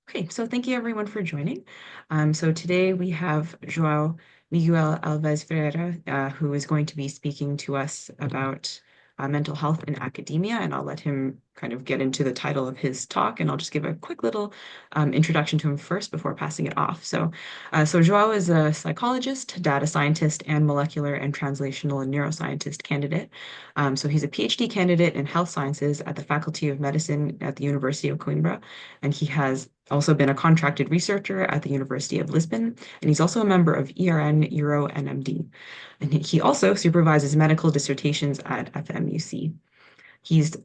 Okay, so thank you everyone for joining. So today we have João Miguel Alves Ferreira, who is going to be speaking to us about mental health in academia, and I'll let him kind of get into the title of his talk, and I'll just give a quick little introduction to him first before passing it off. So João is a psychologist, data scientist, and molecular and translational neuroscientist candidate. So he's a PhD candidate in health sciences at the Faculty of Medicine at the University of Coimbra, and he has also been a contracted researcher at the University of Lisbon, and he's also a member of ERN EURO-NMD. And he also supervises medical dissertations at FMUC. He's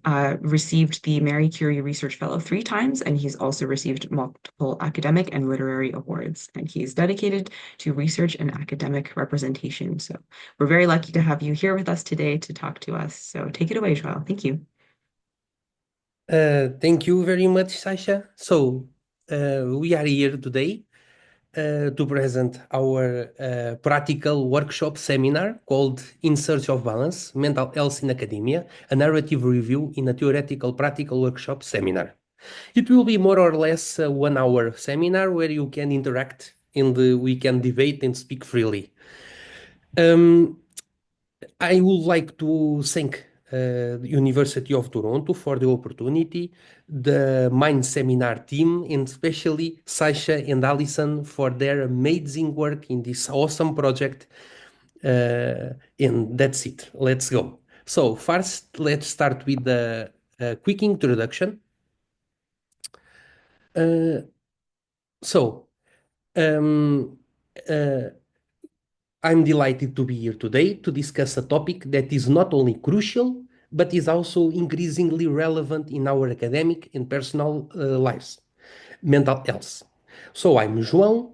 received the Marie Curie Research Fellow 3 times, and he's also received multiple academic and literary awards. And he's dedicated to research and academic representation. So we're very lucky to have you here with us today to talk to us. So take it away, Joel. Thank you. Thank you very much, Sasha. We are here today to present our practical workshop seminar called In Search of Balance, Mental Health in Academia, a narrative review in a theoretical practical workshop seminar. It will be more or less a 1 hour seminar where you can interact and we can debate and speak freely. I would like to thank the University of Toronto for the opportunity, the Mind Seminar team, and especially Sasha and Alison for their amazing work in this awesome project. And that's it. Let's go. So first, let's start with a quick introduction. Uh, so, um, uh, I'm delighted to be here today to discuss a topic that is not only crucial, but is also increasingly relevant in our academic and personal lives, mental health. So I'm João,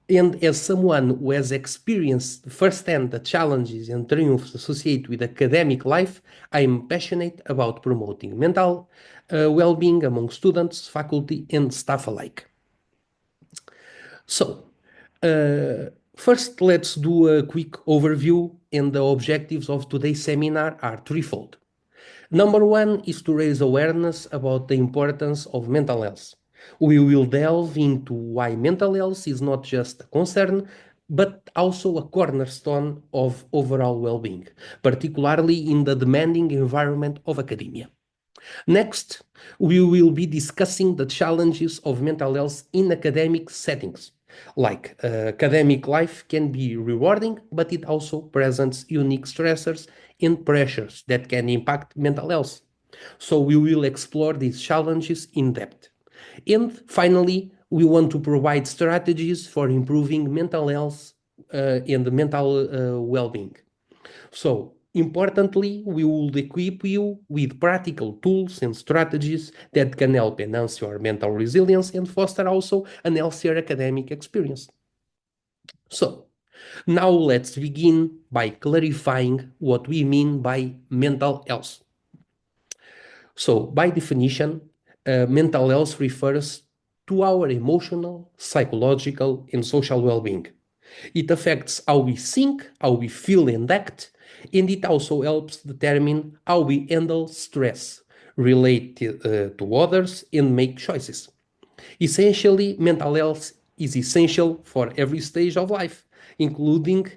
and as someone who has experienced firsthand the challenges and triumphs associated with academic life, I am passionate about promoting mental well-being among students, faculty, and staff alike. So, first, let's do a quick overview, and the objectives of today's seminar are threefold. Number one is to raise awareness about the importance of mental health. We will delve into why mental health is not just a concern, but also a cornerstone of overall well-being, particularly in the demanding environment of academia. Next, we will be discussing the challenges of mental health in academic settings. Like academic life can be rewarding, but it also presents unique stressors and pressures that can impact mental health. So we will explore these challenges in depth. And finally, we want to provide strategies for improving mental health and mental well-being. So importantly, we will equip you with practical tools and strategies that can help enhance your mental resilience and foster also an healthier academic experience. So now let's begin by clarifying what we mean by mental health. So by definition, mental health refers to our emotional, psychological, and social well-being. It affects how we think, how we feel and act, and it also helps determine how we handle stress, relate to others, and make choices. Essentially, mental health is essential for every stage of life, including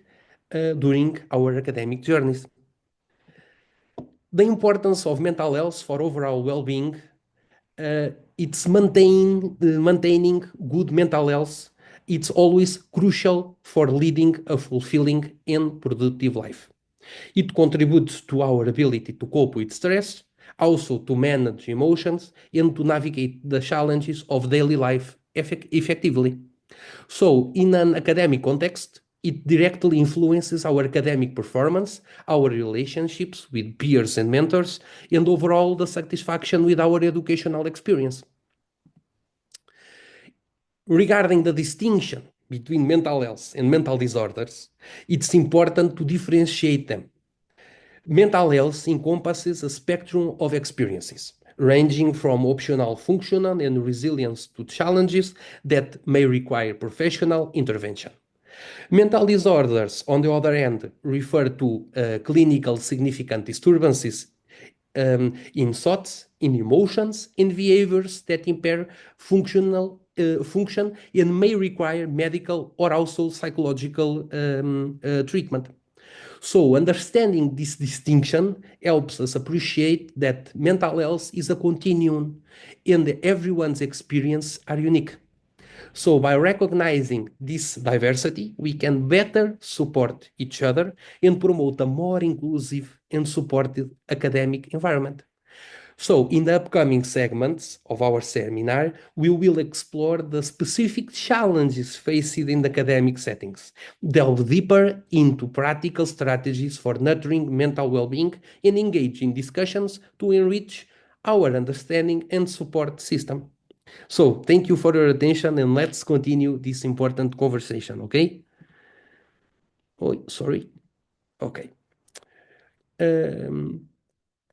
during our academic journeys. The importance of mental health for overall well-being, it's maintaining good mental health. It's always crucial for leading a fulfilling and productive life. It contributes to our ability to cope with stress, also to manage emotions, and to navigate the challenges of daily life effectively. So, in an academic context, it directly influences our academic performance, our relationships with peers and mentors, and overall the satisfaction with our educational experience. Regarding the distinction between mental health and mental disorders, it's important to differentiate them. Mental health encompasses a spectrum of experiences, ranging from optional functional and resilience to challenges that may require professional intervention. Mental disorders, on the other hand, refer to clinical significant disturbances in thoughts, in emotions, in behaviors that impair functional function and may require medical or also psychological treatment. So understanding this distinction helps us appreciate that mental health is a continuum and everyone's experience are unique. So by recognizing this diversity, we can better support each other and promote a more inclusive and supportive academic environment. So, in the upcoming segments of our seminar, we will explore the specific challenges faced in academic settings, delve deeper into practical strategies for nurturing mental well-being, and engage in discussions to enrich our understanding and support system. So, thank you for your attention, and let's continue this important conversation, okay? Oh, sorry. Okay.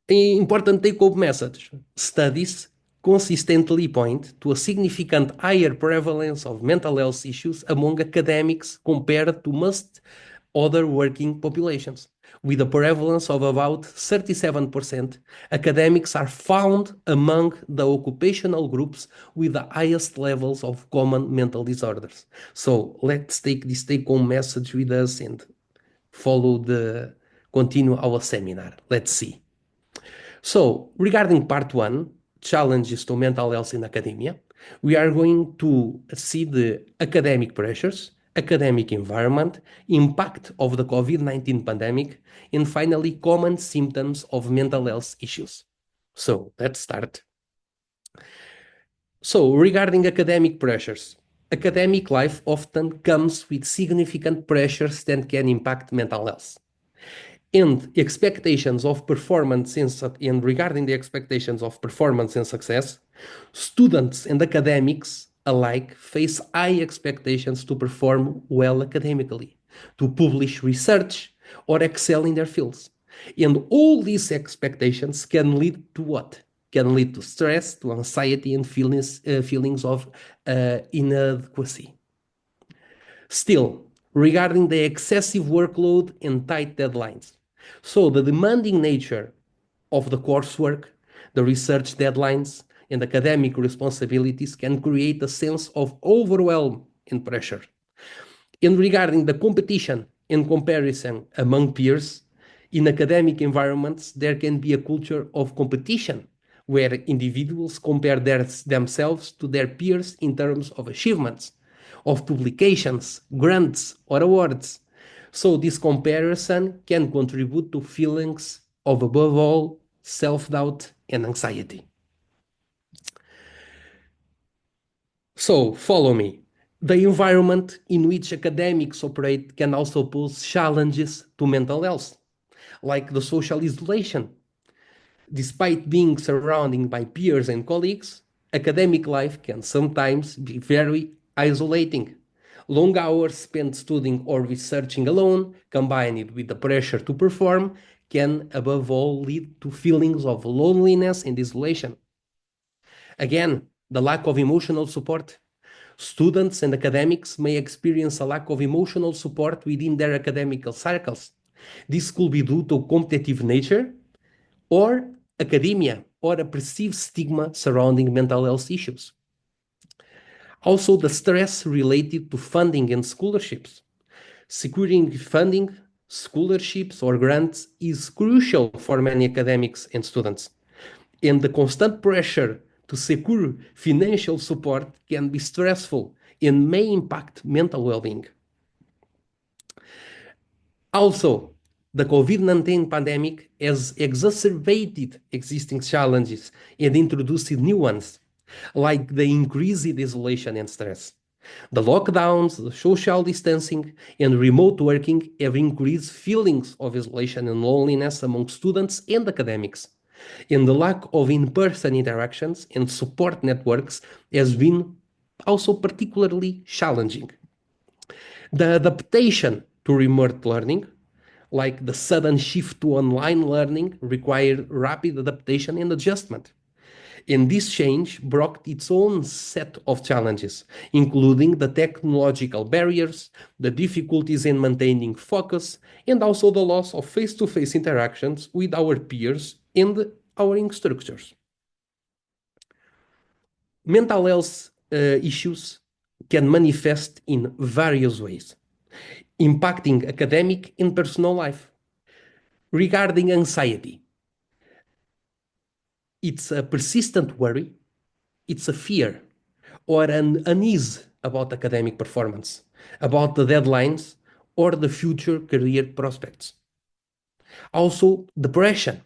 Important take-home message. Studies consistently point to a significant higher prevalence of mental health issues among academics compared to most other working populations. With a prevalence of about 37%, academics are found among the occupational groups with the highest levels of common mental disorders. So let's take this take-home message with us and continue our seminar. Let's see. So, regarding part one, challenges to mental health in academia, we are going to see the academic pressures, academic environment, impact of the COVID-19 pandemic, and finally, common symptoms of mental health issues. So, let's start. So, regarding academic pressures, academic life often comes with significant pressures that can impact mental health. And expectations of performance and regarding the expectations of performance and success, students and academics alike face high expectations to perform well academically, to publish research, or excel in their fields. And all these expectations can lead to what? Can lead to stress, to anxiety, and feelings of inadequacy. Still, regarding the excessive workload and tight deadlines. So the demanding nature of the coursework, the research deadlines, and academic responsibilities can create a sense of overwhelm and pressure. And regarding the competition and comparison among peers, in academic environments, there can be a culture of competition where individuals compare themselves to their peers in terms of achievements, of publications, grants, or awards. So this comparison can contribute to feelings of, above all, self-doubt and anxiety. So follow me. The environment in which academics operate can also pose challenges to mental health, like the social isolation. Despite being surrounded by peers and colleagues, academic life can sometimes be very isolating. Long hours spent studying or researching alone, combined with the pressure to perform, can above all lead to feelings of loneliness and isolation. Again, the lack of emotional support. Students and academics may experience a lack of emotional support within their academic circles. This could be due to competitive nature or academia or a perceived stigma surrounding mental health issues. Also, the stress related to funding and scholarships. Securing funding, scholarships, or grants is crucial for many academics and students. And the constant pressure to secure financial support can be stressful and may impact mental well-being. Also, the COVID-19 pandemic has exacerbated existing challenges and introduced new ones, like the increased isolation and stress. The lockdowns, the social distancing, and remote working have increased feelings of isolation and loneliness among students and academics. And the lack of in-person interactions and support networks has been also particularly challenging. The adaptation to remote learning, like the sudden shift to online learning, required rapid adaptation and adjustment. And this change brought its own set of challenges, including the technological barriers, the difficulties in maintaining focus, and also the loss of face-to-face interactions with our peers and our instructors. Mental health issues can manifest in various ways, impacting academic and personal life. Regarding anxiety, it's a persistent worry, it's a fear, or an unease about academic performance, about the deadlines, or the future career prospects. Also, depression,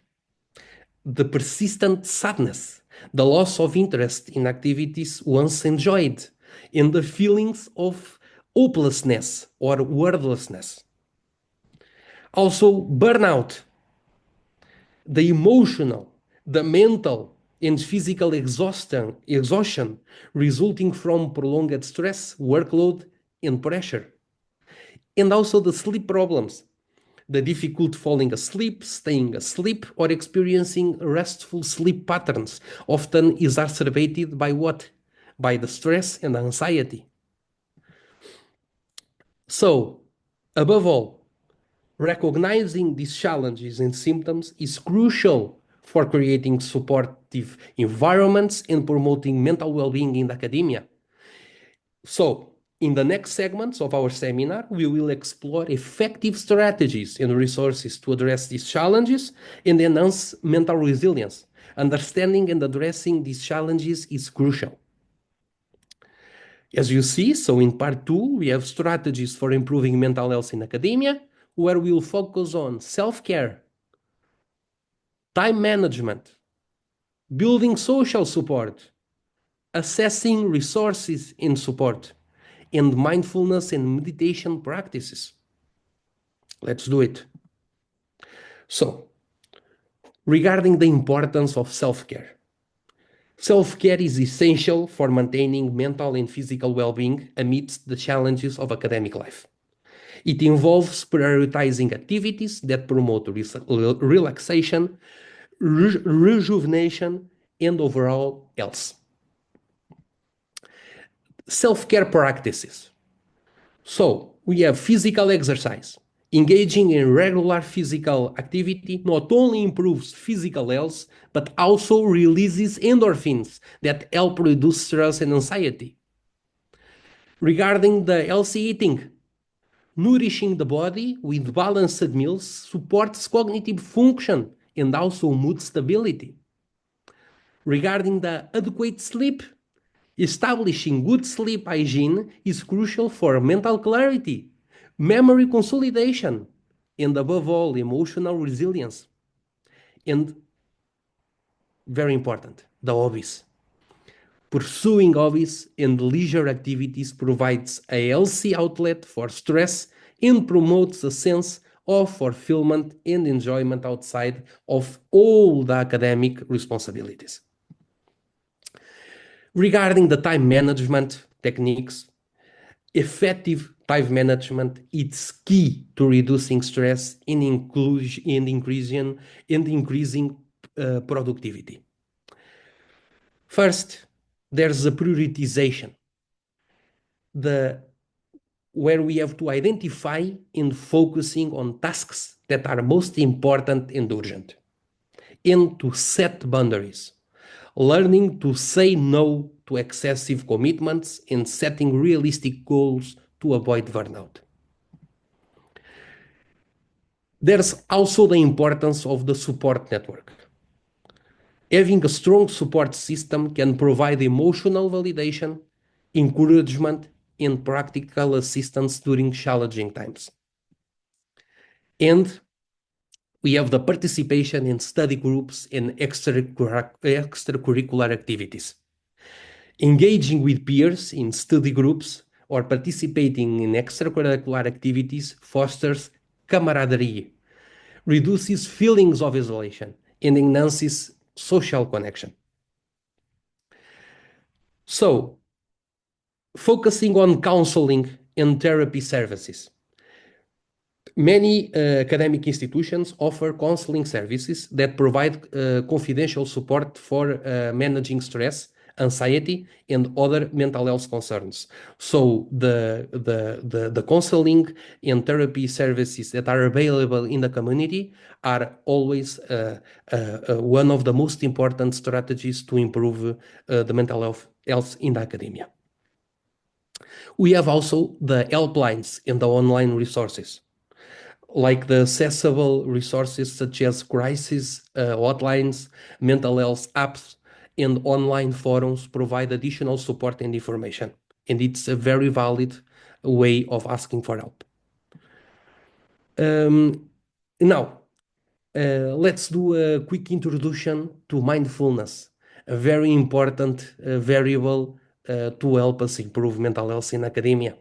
the persistent sadness, the loss of interest in activities once enjoyed, and the feelings of hopelessness or worthlessness. Also, burnout, the emotional, the mental, and physical exhaustion resulting from prolonged stress, workload, and pressure. And also the sleep problems, the difficult falling asleep, staying asleep, or experiencing restful sleep patterns, often exacerbated by what? By the stress and anxiety. So, above all, recognizing these challenges and symptoms is crucial for creating supportive environments and promoting mental well-being in academia. So, in the next segments of our seminar, we will explore effective strategies and resources to address these challenges and enhance mental resilience. Understanding and addressing these challenges is crucial. As you see, so in part 2, we have strategies for improving mental health in academia, where we'll focus on self-care, time management, building social support, assessing resources and support, and mindfulness and meditation practices. Let's do it. So, regarding the importance of self-care. Self-care is essential for maintaining mental and physical well-being amidst the challenges of academic life. It involves prioritizing activities that promote relaxation, rejuvenation, and overall health. Self-care practices. So, we have physical exercise. Engaging in regular physical activity not only improves physical health, but also releases endorphins that help reduce stress and anxiety. Regarding the healthy eating, nourishing the body with balanced meals supports cognitive function and also mood stability. Regarding the adequate sleep, establishing good sleep hygiene is crucial for mental clarity, memory consolidation, and above all, emotional resilience. And very important, the hobbies. Pursuing hobbies and leisure activities provides a healthy outlet for stress and promotes a sense of fulfillment and enjoyment outside of all the academic responsibilities. Regarding the time management techniques, effective time management is key to reducing stress and increasing productivity. First, there's a prioritization, where we have to identify and focusing on tasks that are most important and urgent, and to set boundaries, learning to say no to excessive commitments and setting realistic goals to avoid burnout. There's also the importance of the support network. Having a strong support system can provide emotional validation, encouragement, and practical assistance during challenging times. And we have the participation in study groups and extracurricular activities. Engaging with peers in study groups or participating in extracurricular activities fosters camaraderie, reduces feelings of isolation, and enhances social connection. So, focusing on counseling and therapy services. Many academic institutions offer counseling services that provide confidential support for managing stress, anxiety, and other mental health concerns. So the counseling and therapy services that are available in the community are always one of the most important strategies to improve the mental health in the academia. We have also the helplines and the online resources, like the accessible resources such as crisis hotlines, mental health apps, and online forums provide additional support and information. And it's a very valid way of asking for help. Now, let's do a quick introduction to mindfulness, a very important variable to help us improve mental health in academia.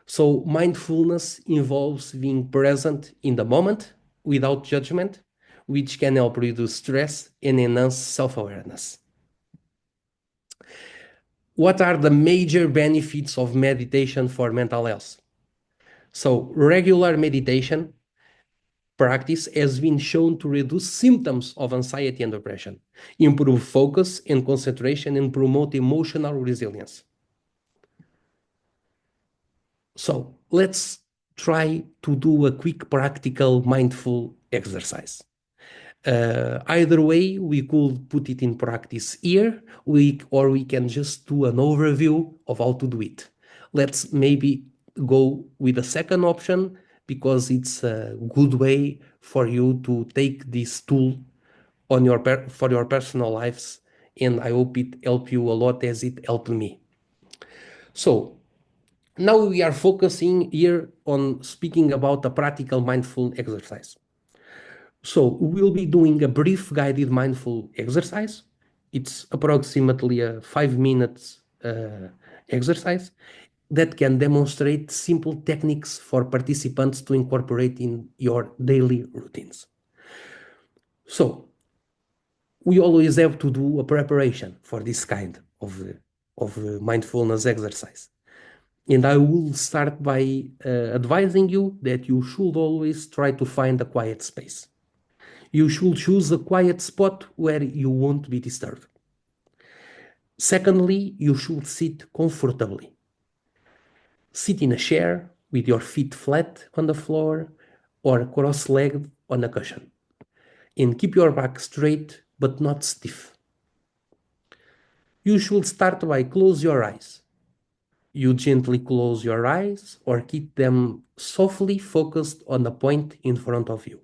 So, mindfulness involves being present in the moment without judgment, which can help reduce stress and enhance self-awareness. What are the major benefits of meditation for mental health? So, regular meditation practice has been shown to reduce symptoms of anxiety and depression, improve focus and concentration, and promote emotional resilience. So let's try to do a quick practical mindful exercise. Either way, we could put it in practice here, or we can just do an overview of how to do it. Let's maybe go with the second option because it's a good way for you to take this tool on for your personal lives, and I hope it helped you a lot as it helped me. So now we are focusing here on speaking about a practical mindful exercise. So we'll be doing a brief guided mindful exercise. It's approximately a 5 minutes exercise that can demonstrate simple techniques for participants to incorporate in your daily routines. So we always have to do a preparation for this kind of mindfulness exercise. And I will start by advising you that you should always try to find a quiet space. You should choose a quiet spot where you won't be disturbed. Secondly, you should sit comfortably. Sit in a chair with your feet flat on the floor or cross-legged on a cushion. And keep your back straight but not stiff. You should start by close your eyes. You gently close your eyes or keep them softly focused on a point in front of you.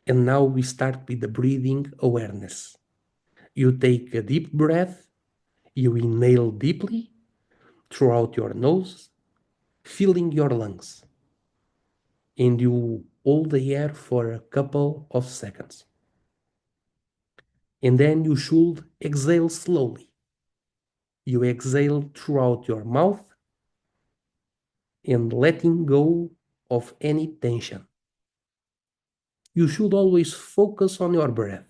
And now we start with the breathing awareness. You take a deep breath, you inhale deeply throughout your nose, filling your lungs, and you hold the air for a couple of seconds. And then you should exhale slowly. You exhale throughout your mouth and letting go of any tension. You should always focus on your breath.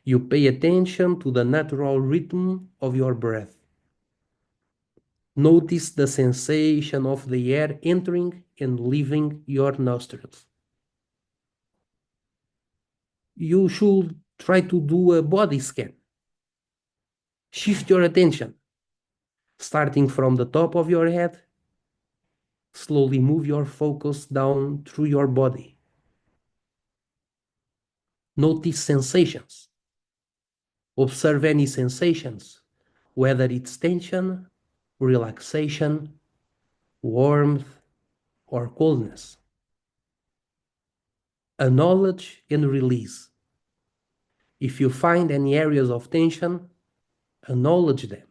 You pay attention to the natural rhythm of your breath. Notice the sensation of the air entering and leaving your nostrils. You should try to do a body scan. Shift your attention, starting from the top of your head. Slowly move your focus down through your body. Notice sensations. Observe any sensations, whether it's tension, relaxation, warmth, or coldness. Acknowledge and release. If you find any areas of tension, acknowledge them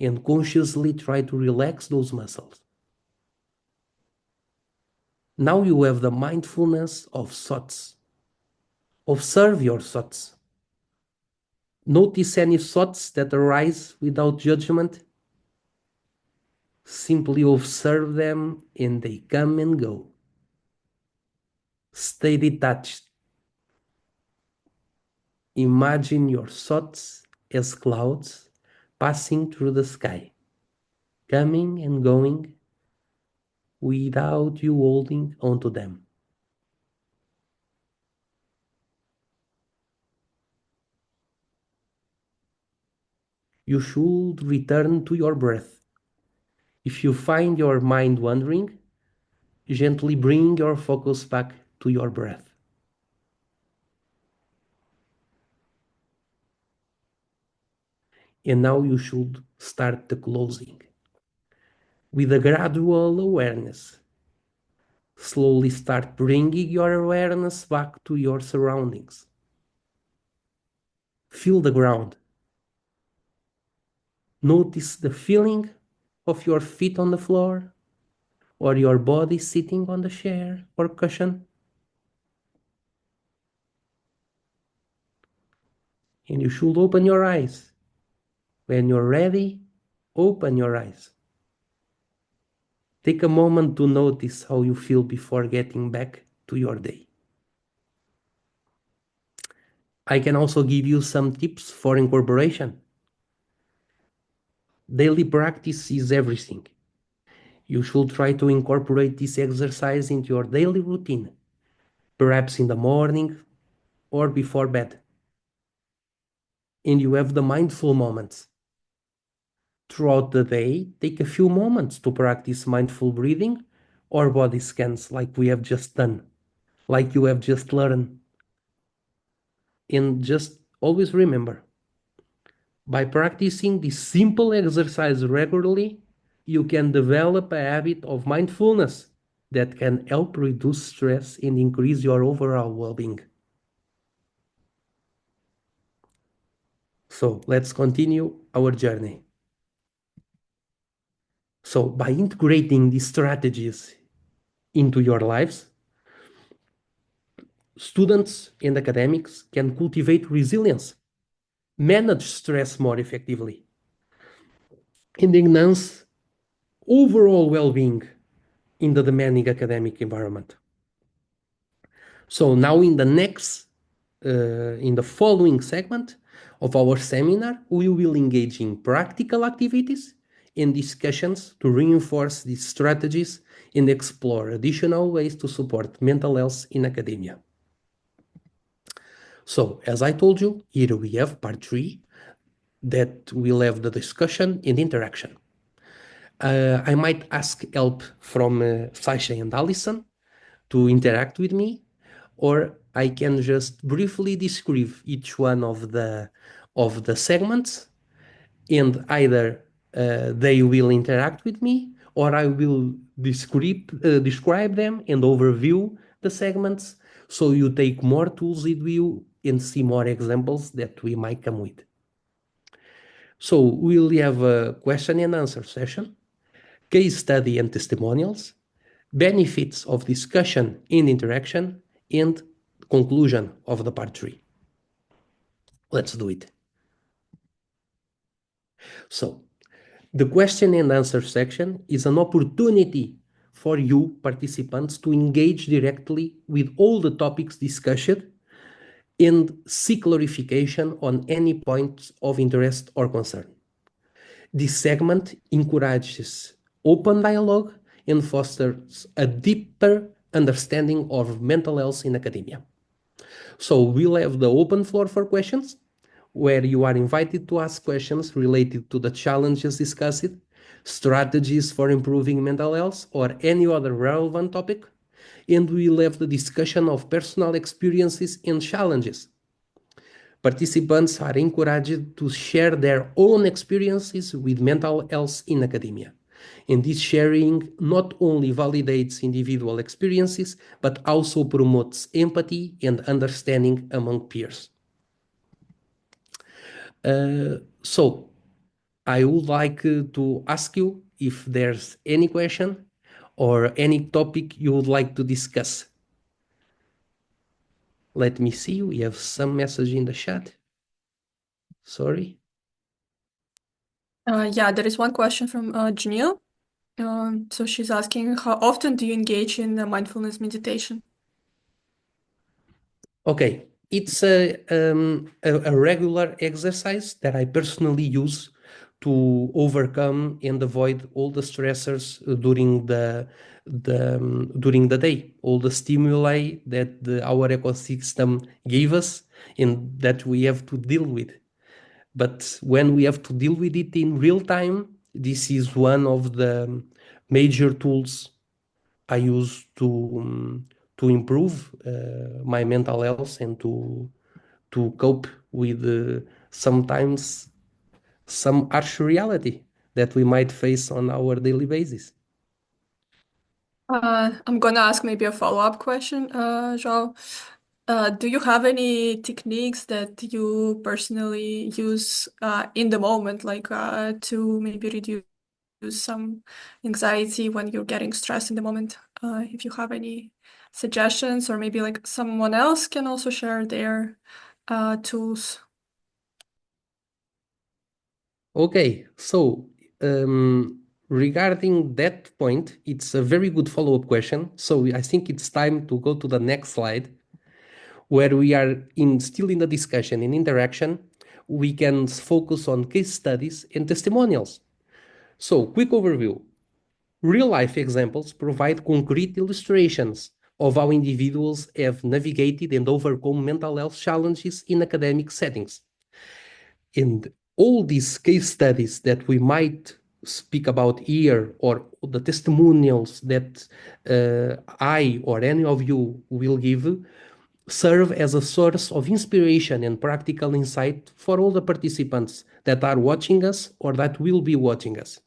and consciously try to relax those muscles. Now you have the mindfulness of thoughts. Observe your thoughts. Notice any thoughts that arise without judgment. Simply observe them and they come and go. Stay detached. Imagine your thoughts as clouds passing through the sky, coming and going without you holding onto them. You should return to your breath. If you find your mind wandering, gently bring your focus back to your breath. And now you should start the closing. With a gradual awareness, slowly start bringing your awareness back to your surroundings. Feel the ground. Notice the feeling of your feet on the floor or your body sitting on the chair or cushion. And you should open your eyes. When you're ready, open your eyes. Take a moment to notice how you feel before getting back to your day. I can also give you some tips for incorporation. Daily practice is everything. You should try to incorporate this exercise into your daily routine, perhaps in the morning or before bed. And you have the mindful moments. Throughout the day, take a few moments to practice mindful breathing or body scans like we have just done, like you have just learned. And just always remember, by practicing this simple exercise regularly, you can develop a habit of mindfulness that can help reduce stress and increase your overall well-being. So let's continue our journey. So by integrating these strategies into your lives, students and academics can cultivate resilience, manage stress more effectively, and enhance overall well-being in the demanding academic environment. So now in the following segment of our seminar, we will engage in practical activities and discussions to reinforce these strategies and explore additional ways to support mental health in academia. So, as I told you, here we have part 3 that will have the discussion and interaction. I might ask help from Sasha and Alison to interact with me, or I can just briefly describe each one of the segments, and either they will interact with me, or I will describe them and overview the segments, so you take more tools with you and see more examples that we might come with. So we'll have a question and answer session, case study and testimonials, benefits of discussion and interaction, and conclusion of the part 3. Let's do it. So, the question and answer section is an opportunity for you participants to engage directly with all the topics discussed and seek clarification on any points of interest or concern. This segment encourages open dialogue and fosters a deeper understanding of mental health in academia. So we'll have the open floor for questions, where you are invited to ask questions related to the challenges discussed, strategies for improving mental health, or any other relevant topic. And we'll have the discussion of personal experiences and challenges. Participants are encouraged to share their own experiences with mental health in academia. And this sharing not only validates individual experiences, but also promotes empathy and understanding among peers. So I would like to ask you if there's any question or any topic you would like to discuss. Let me see, we have some message in the chat. Sorry. Yeah, there is one question from Janelle. So she's asking, how often do you engage in mindfulness meditation? Okay, it's a regular exercise that I personally use to overcome and avoid all the stressors during the day, all the stimuli that our ecosystem gave us and that we have to deal with. But when we have to deal with it in real time, this is one of the major tools I use to improve my mental health and to cope with sometimes some harsh reality that we might face on our daily basis. I'm gonna ask maybe a follow-up question, João. Do you have any techniques that you personally use in the moment, like to maybe reduce some anxiety when you're getting stressed in the moment? If you have any suggestions, or maybe like someone else can also share their tools. Okay, so regarding that point, it's a very good follow-up question. So I think it's time to go to the next slide, where we are still in the discussion and interaction. We can focus on case studies and testimonials. So, quick overview. Real-life examples provide concrete illustrations of how individuals have navigated and overcome mental health challenges in academic settings. And all these case studies that we might speak about here, or the testimonials that I or any of you will give, serve as a source of inspiration and practical insight for all the participants that are watching us or that will be watching us.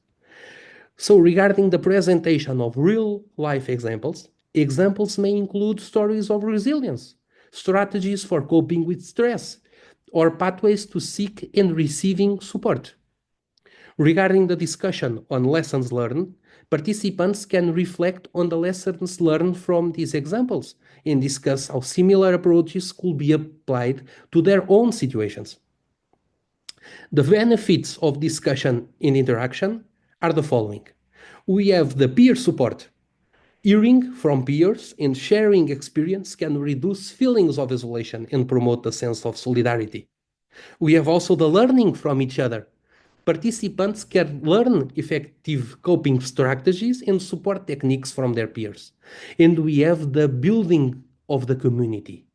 So, regarding the presentation of real-life examples, examples may include stories of resilience, strategies for coping with stress, or pathways to seek and receiving support. Regarding the discussion on lessons learned, participants can reflect on the lessons learned from these examples and discuss how similar approaches could be applied to their own situations. The benefits of discussion and interaction are the following. We have the peer support. Hearing from peers and sharing experience can reduce feelings of isolation and promote a sense of solidarity. We have also the learning from each other. Participants can learn effective coping strategies and support techniques from their peers. And we have the building of the community.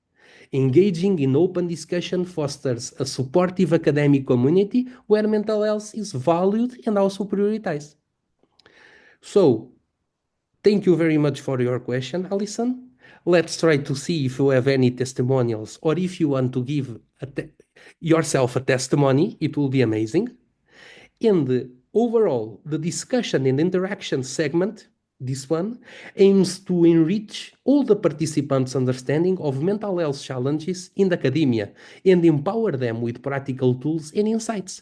Engaging in open discussion fosters a supportive academic community where mental health is valued and also prioritized. So, thank you very much for your question, Alison. Let's try to see if you have any testimonials, or if you want to give yourself a testimony, it will be amazing. And overall, the discussion and interaction segment, this one, aims to enrich all the participants' understanding of mental health challenges in academia and empower them with practical tools and insights.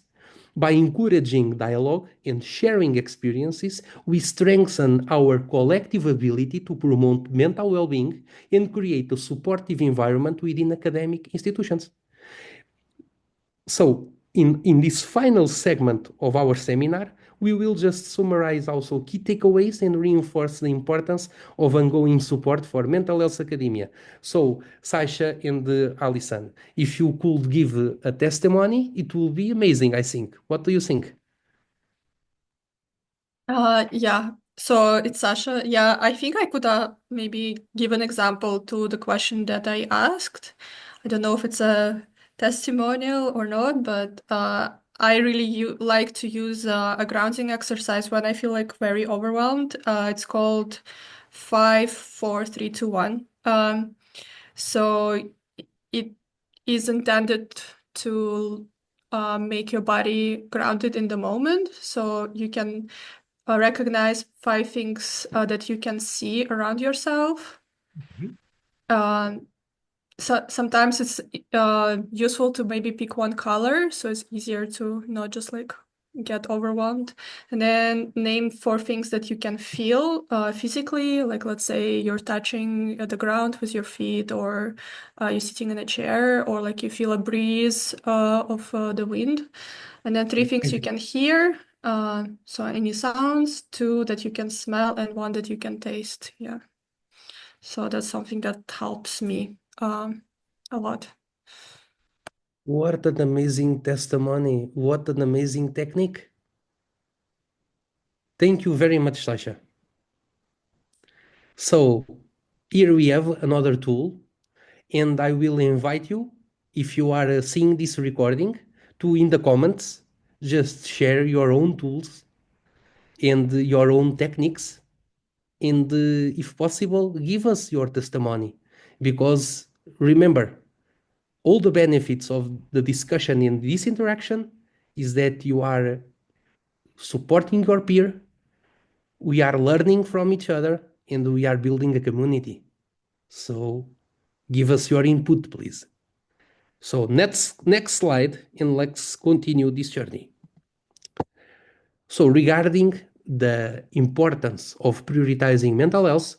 By encouraging dialogue and sharing experiences, we strengthen our collective ability to promote mental well-being and create a supportive environment within academic institutions. So, in this final segment of our seminar, we will just summarize also key takeaways and reinforce the importance of ongoing support for mental health academia. So, Sasha and Alison, if you could give a testimony, it will be amazing, I think. What do you think? Yeah. So it's Sasha. Yeah, I think I could maybe give an example to the question that I asked. I don't know if it's a testimonial or not, but I really like to use a grounding exercise when I feel like very overwhelmed. It's called 5, 4, 3, 2, 1. So it is intended to make your body grounded in the moment. So you can recognize 5 things that you can see around yourself. So sometimes it's useful to maybe pick one color, so it's easier to not just like get overwhelmed. And then name 4 things that you can feel physically, like let's say you're touching the ground with your feet, or you're sitting in a chair, or like you feel a breeze of the wind. And then 3 things you can hear, so any sounds, 2 that you can smell, and 1 that you can taste. Yeah. So that's something that helps me a lot. What an amazing testimony. What an amazing technique. Thank you very much, Sasha. So here we have another tool, and I will invite you, if you are seeing this recording, to in the comments just share your own tools and your own techniques, and if possible, give us your testimony, because remember, all the benefits of the discussion in this interaction is that you are supporting your peer, we are learning from each other, and we are building a community. So give us your input, please. So next slide, and let's continue this journey. So regarding the importance of prioritizing mental health,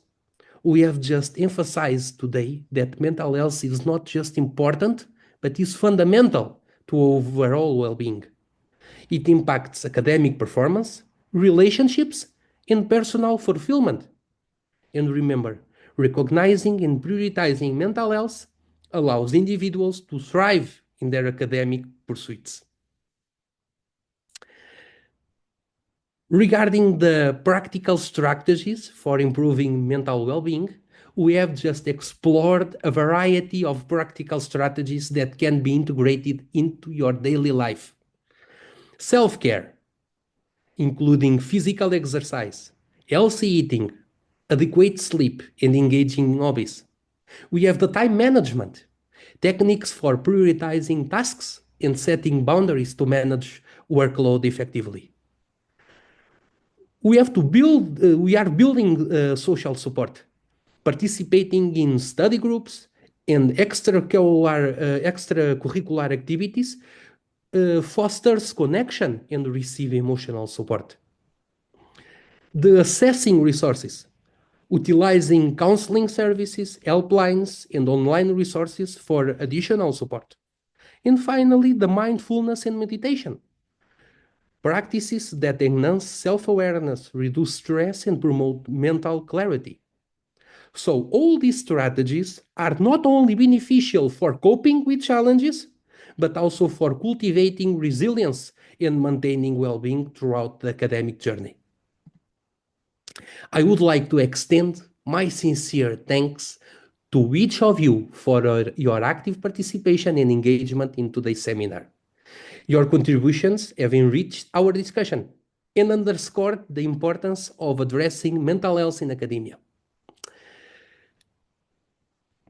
we have just emphasized today that mental health is not just important, but is fundamental to overall well-being. It impacts academic performance, relationships, and personal fulfillment. And remember, recognizing and prioritizing mental health allows individuals to thrive in their academic pursuits. Regarding the practical strategies for improving mental well-being, we have just explored a variety of practical strategies that can be integrated into your daily life. Self-care, including physical exercise, healthy eating, adequate sleep, and engaging in hobbies. We have the time management, techniques for prioritizing tasks and setting boundaries to manage workload effectively. We are building social support, participating in study groups and extracurricular activities fosters connection and receive emotional support. The assessing resources, utilizing counseling services, helplines, and online resources for additional support. And finally, the mindfulness and meditation, practices that enhance self-awareness, reduce stress, and promote mental clarity. So all these strategies are not only beneficial for coping with challenges, but also for cultivating resilience and maintaining well-being throughout the academic journey. I would like to extend my sincere thanks to each of you for your active participation and engagement in today's seminar. Your contributions have enriched our discussion and underscored the importance of addressing mental health in academia.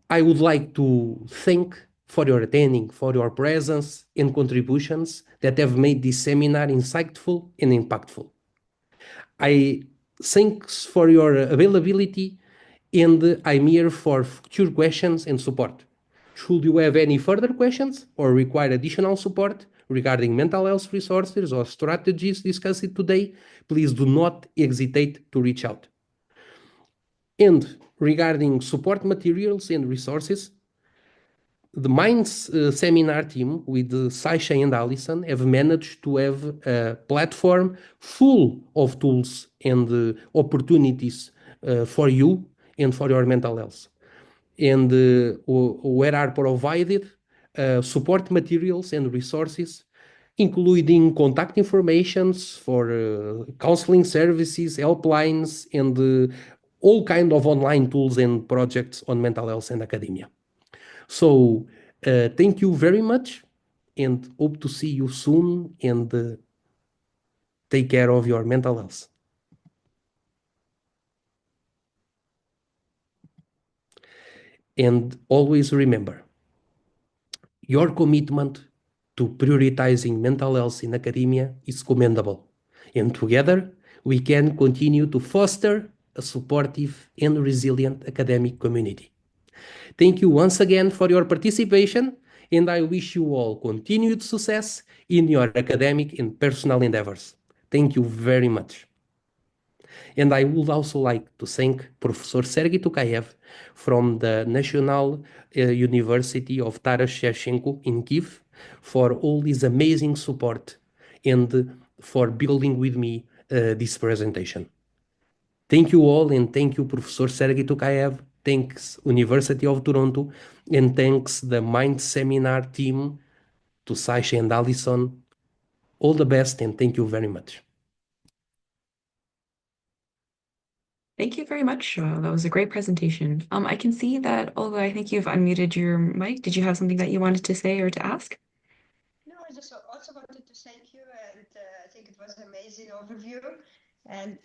I would like to thank for your attending, for your presence and contributions that have made this seminar insightful and impactful. I thanks for your availability, and I'm here for future questions and support. Should you have any further questions or require additional support regarding mental health resources or strategies discussed today, please do not hesitate to reach out. And regarding support materials and resources, the Minds seminar team with Sasha and Alison have managed to have a platform full of tools and opportunities for you and for your mental health. And where are provided support materials and resources, including contact informations for counseling services, helplines, and all kind of online tools and projects on mental health and academia. So thank you very much, and hope to see you soon, and take care of your mental health. And always remember, your commitment to prioritizing mental health in academia is commendable. And together, we can continue to foster a supportive and resilient academic community. Thank you once again for your participation, and I wish you all continued success in your academic and personal endeavors. Thank you very much. And I would also like to thank Professor Sergei Tukayev from the National University of Taras Shevchenko in Kiev for all his amazing support and for building with me this presentation. Thank you all, and thank you, Professor Sergei Tukayev. Thanks, University of Toronto, and thanks the Mind Seminar team, to Sasha and Alison. All the best, and thank you very much. Thank you very much, João. That was a great presentation. I can see that, Olga, I think you've unmuted your mic. Did you have something that you wanted to say or to ask? No, I just also wanted to thank you, and I think it was an amazing overview. And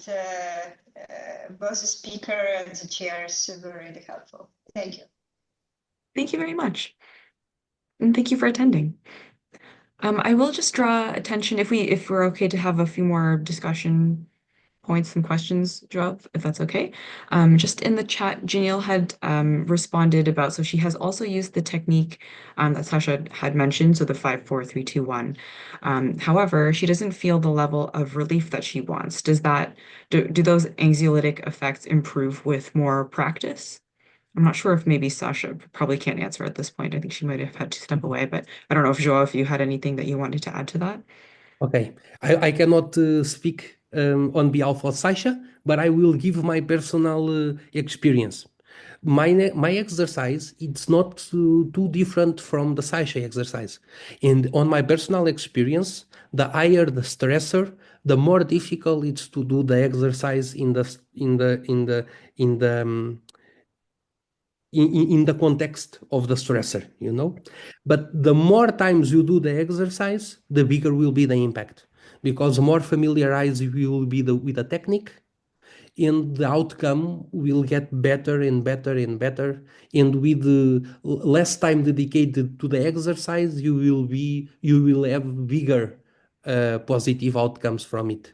both the speaker and the chairs were really helpful. Thank you. Thank you very much. And thank you for attending. I will just draw attention if we're okay to have a few more discussion points and questions, Joe, if that's okay. Just in the chat, Janelle had responded about, so she has also used the technique that Sasha had mentioned, so the 5, 4, 3, 2, 1. However, she doesn't feel the level of relief that she wants. Do those anxiolytic effects improve with more practice? I'm not sure if maybe Sasha probably can't answer at this point. I think she might have had to step away, but I don't know if Joao, if you had anything that you wanted to add to that. Okay, I cannot speak on behalf of Sasha, but I will give my personal experience. My exercise, it's not too different from the Sasha exercise. And on my personal experience, the higher the stressor, the more difficult it's to do the exercise in the context of the stressor, you know. But the more times you do the exercise, the bigger will be the impact, because more familiarized you will be with the technique, and the outcome will get better and better and better. And with less time dedicated to the exercise, you will have bigger positive outcomes from it.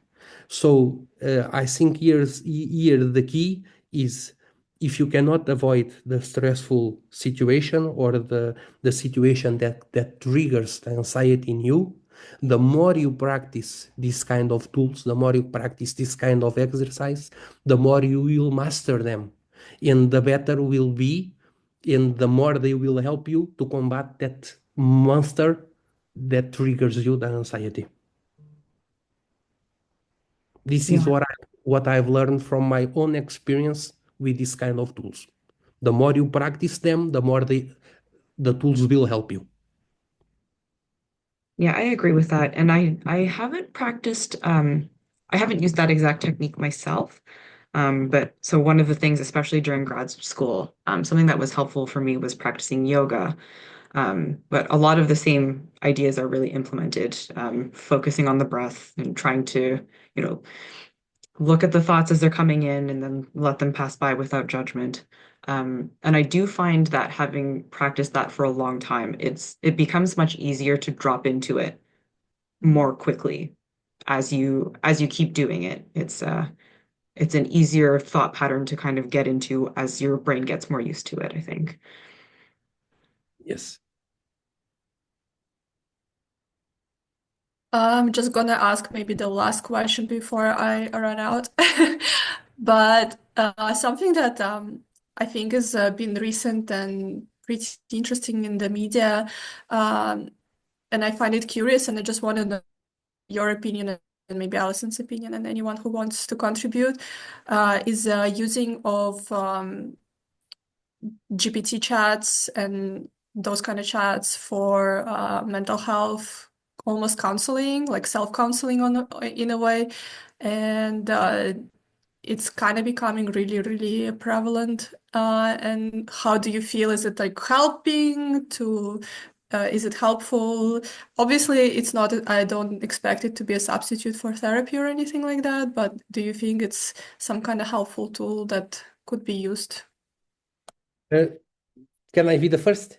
So I think here the key is, if you cannot avoid the stressful situation or the situation that triggers the anxiety in you, the more you practice these kind of tools, the more you practice this kind of exercise, the more you will master them, and the better will be, and the more they will help you to combat that monster that triggers you the anxiety. This is Yeah. what I've learned from my own experience with this kind of tools. The more you practice them, the more the tools will help you. Yeah, I agree with that. And I haven't practiced I haven't used that exact technique myself. But so one of the things, especially during grad school, something that was helpful for me was practicing yoga. But a lot of the same ideas are really implemented, focusing on the breath and trying to, you know, look at the thoughts as they're coming in and then let them pass by without judgment. And I do find that having practiced that for a long time, it becomes much easier to drop into it more quickly as you keep doing it. It's an easier thought pattern to kind of get into as your brain gets more used to it, I think. Yes. I'm just gonna ask maybe the last question before I run out. But something that I think has been recent and pretty interesting in the media, and I find it curious, and I just want to know your opinion and maybe Allison's opinion, and anyone who wants to contribute, is using of GPT chats and those kind of chats for mental health, almost counseling, like self-counseling in a way. And it's kind of becoming really, really prevalent. And how do you feel? Is it like helping to, is it helpful? Obviously, it's not, I don't expect it to be a substitute for therapy or anything like that, but do you think it's some kind of helpful tool that could be used? Can I be the first?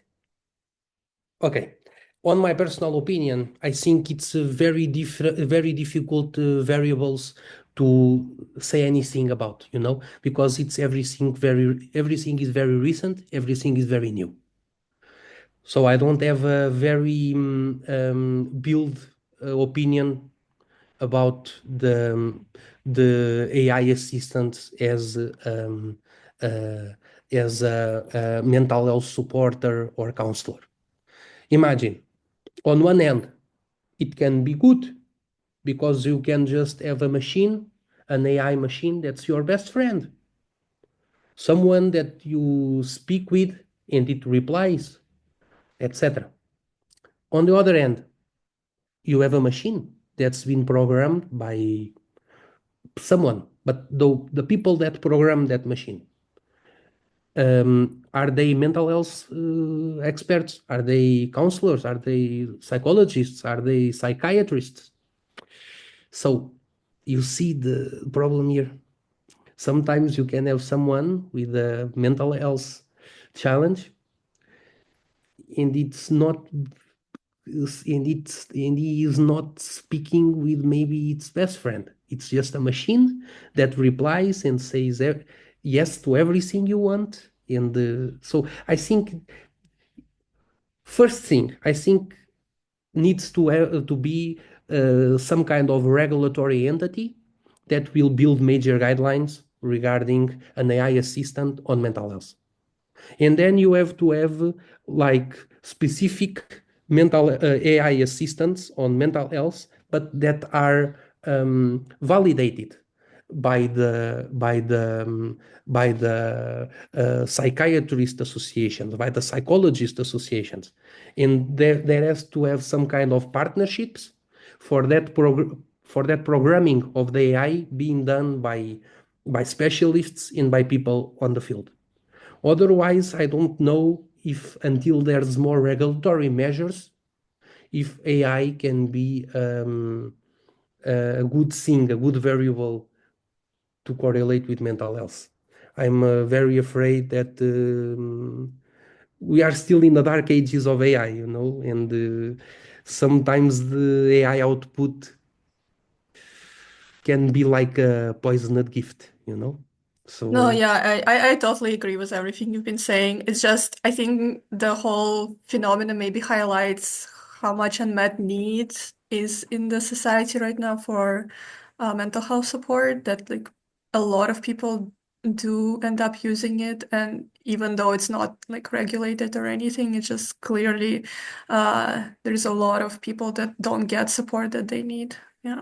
Okay. On my personal opinion, I think it's very difficult variables to say anything about, you know, because it's everything is very recent, everything is very new. So I don't have a very build opinion about the AI assistant uh, as a mental health supporter or counselor. Imagine, on one end, it can be good because you can just have a machine, an AI machine that's your best friend, someone that you speak with and it replies, etc. On the other end, you have a machine that's been programmed by someone, but the people that program that machine, are they mental health experts? Are they counselors? Are they psychologists? Are they psychiatrists? So you see the problem here. Sometimes you can have someone with a mental health challenge, and it's not and he is not speaking with maybe its best friend. It's just a machine that replies and says yes to everything you want. And so I think first thing I think needs to be some kind of regulatory entity that will build major guidelines regarding an AI assistant on mental health. And then you have to have like specific mental AI assistants on mental health, but that are validated by the psychiatrist associations, by the psychologist associations, and there has to have some kind of partnerships for that programming of the AI being done by specialists and by people on the field. Otherwise, I don't know if until there's more regulatory measures, if AI can be a good thing, a good variable to correlate with mental health. I'm very afraid that we are still in the dark ages of AI, and sometimes the AI output can be like a poisoned gift. No, So yeah, I totally agree with everything you've been saying. It's just, I think the whole phenomenon maybe highlights how much unmet need is in the society right now for mental health support, that like a lot of people do end up using it. And even though it's not like regulated or anything, it's just clearly there's a lot of people that don't get support that they need. Yeah.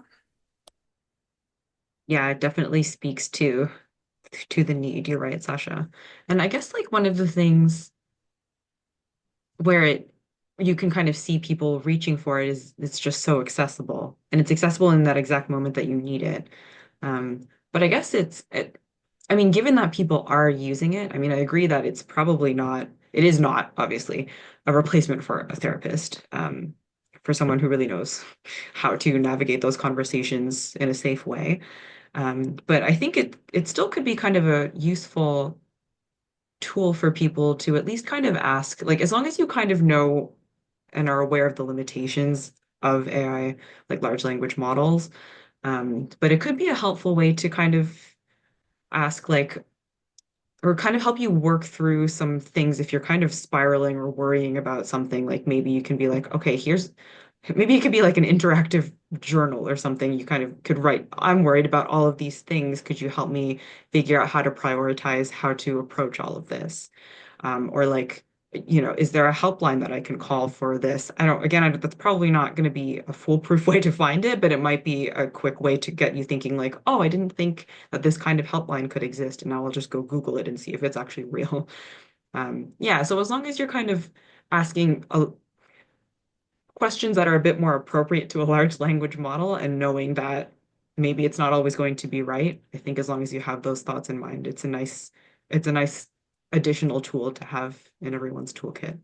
Yeah, it definitely speaks to the need. You're right, Sasha. And I guess like one of the things where you can kind of see people reaching for it is it's just so accessible. And it's accessible in that exact moment that you need it. But I guess I mean, given that people are using it, I mean, I agree that it is not obviously a replacement for a therapist, for someone who really knows how to navigate those conversations in a safe way. But I think it still could be kind of a useful tool for people to at least kind of ask, like, as long as you kind of know and are aware of the limitations of AI, like large language models. But it could be a helpful way to kind of ask, like, or kind of help you work through some things if you're kind of spiraling or worrying about something. Like maybe you can be like, okay, maybe it could be like an interactive journal or something. You kind of could write, I'm worried about all of these things. Could you help me figure out how to prioritize how to approach all of this? Or like, is there a helpline that I can call for this? That's probably not going to be a foolproof way to find it, but it might be a quick way to get you thinking like, oh, I didn't think that this kind of helpline could exist. And now I'll just go Google it and see if it's actually real. Yeah, so as long as you're kind of asking questions that are a bit more appropriate to a large language model and knowing that maybe it's not always going to be right. I think as long as you have those thoughts in mind, it's a nice additional tool to have in everyone's toolkit.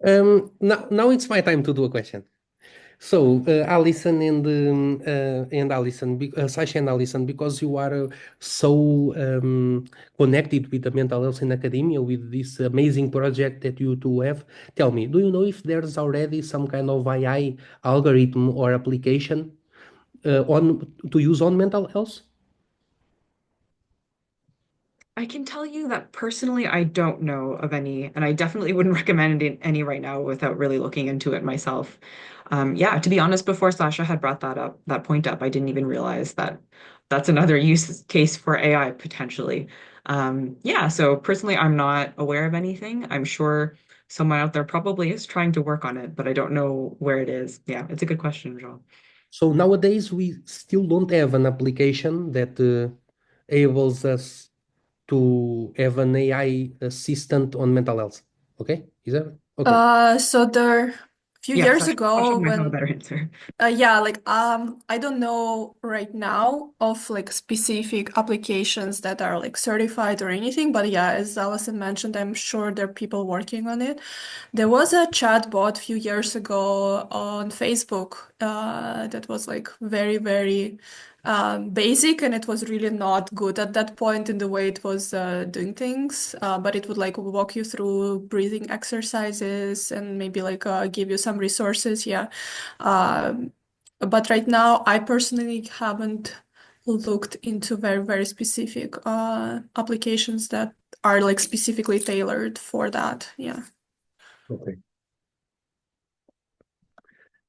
now it's my time to do a question. So, Alison and Alison, Sasha and Alison, because you are so connected with the mental health in academia with this amazing project that you two have, tell me, do you know if there's already some kind of AI algorithm or application to use on mental health? I can tell you that personally, I don't know of any, and I definitely wouldn't recommend any right now without really looking into it myself. Yeah, to be honest, before Sasha had brought that point up, I didn't even realize that that's another use case for AI potentially. Yeah, so personally, I'm not aware of anything. I'm sure someone out there probably is trying to work on it, but I don't know where it is. Yeah, it's a good question, Joel. So nowadays we still don't have an application that enables us to have an AI assistant on mental health. Okay, is that okay? So there a few Yeah, years Sasha ago might have a when better answer. yeah, like I don't know right now of like specific applications that are like certified or anything, but yeah, as Alison mentioned, I'm sure there are people working on it. There was a chatbot a few years ago on Facebook that was like very, very basic, and it was really not good at that point in the way it was doing things. But it would like walk you through breathing exercises and maybe like give you some resources. Yeah. But right now, I personally haven't looked into very, very specific applications that are like specifically tailored for that. Yeah. Okay.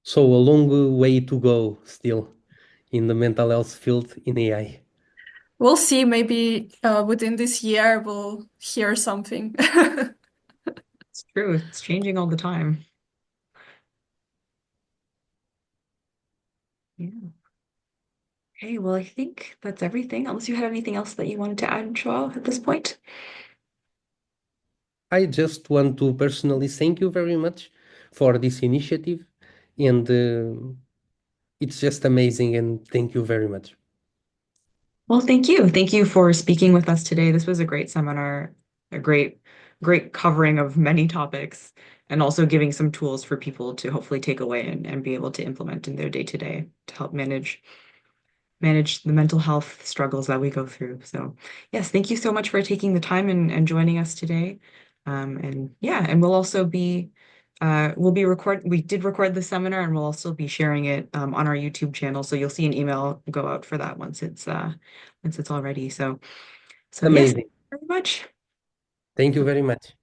So a long way to go still in the mental health field in AI. We'll see. Maybe within this year, we'll hear something. It's true. It's changing all the time. Yeah. Okay, well, I think that's everything. Unless you had anything else that you wanted to add, Joao, at this point. I just want to personally thank you very much for this initiative, and it's just amazing, and thank you very much. Well, thank you. Thank you for speaking with us today. This was a great seminar, a great covering of many topics, and also giving some tools for people to hopefully take away and be able to implement in their day-to-day to help manage the mental health struggles that we go through. So yes, thank you so much for taking the time and joining us today. And yeah, and we did record the seminar and we'll also be sharing it on our YouTube channel. So you'll see an email go out for that once it's all ready. So yes, Amazing. thank you very much. Thank you very much.